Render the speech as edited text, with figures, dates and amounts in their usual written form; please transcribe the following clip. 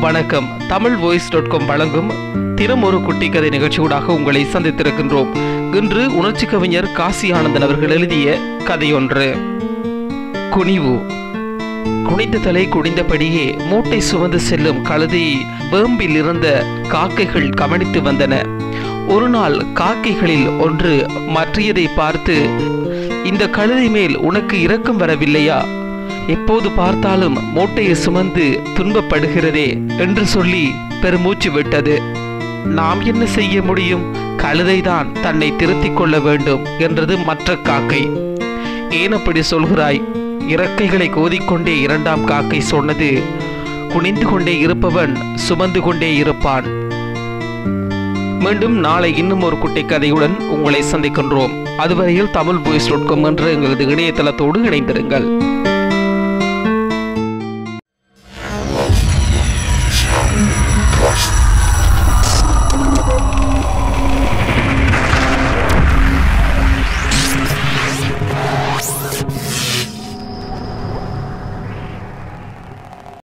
வணக்கம். தமிழ்voice.com வழங்கும் தினம் ஒரு குட்டி கதை நிகழ்ச்சியூடாக உங்களை சந்தித்திருக்கின்றோம். இன்று உணர்ச்சி கவிஞர் காசி ஆனந்தன் அவர்கள் எழுதிய கதையொன்று. குனிவு. குனிந்த தலை குனிந்தபடியே மூட்டை சுமந்து செல்லும் கழுதையை வேம்பில் இருந்த காக்கைகள் கவனித்து வந்தன. ஒரு நாள் காக்கைகளில் ஒன்று மற்றையதை பார்த்து, இந்த கழுதை மேல் உனக்கு இரக்கம் வரவில்லையா? எப்போது பார்த்தாலும் மூட்டையை சுமந்து துன்பப்படுகிறதே என்று சொல்லி பெருமூச்சு விட்டது. நாம் என்ன செய்ய முடியும்? கழுதைதான் தன்னை திருத்திக் கொள்ள வேண்டும் என்றது மற்ற காக்கை. ஏன் அப்படி சொல்கிறாய்? இறக்கைகளை கோதிக்கொண்டே இரண்டாம் காக்கை சொன்னது. குனிந்து கொண்டே இருப்பவன் சுமந்து கொண்டே இருப்பான். மீண்டும் நாளை இன்னும் ஒரு குட்டி கதையுடன் உங்களை சந்திக்கின்றோம். அதுவரையில் தமிழ்voice.com என்ற எங்களது இணையதளத்தோடு இணைந்திருங்கள்.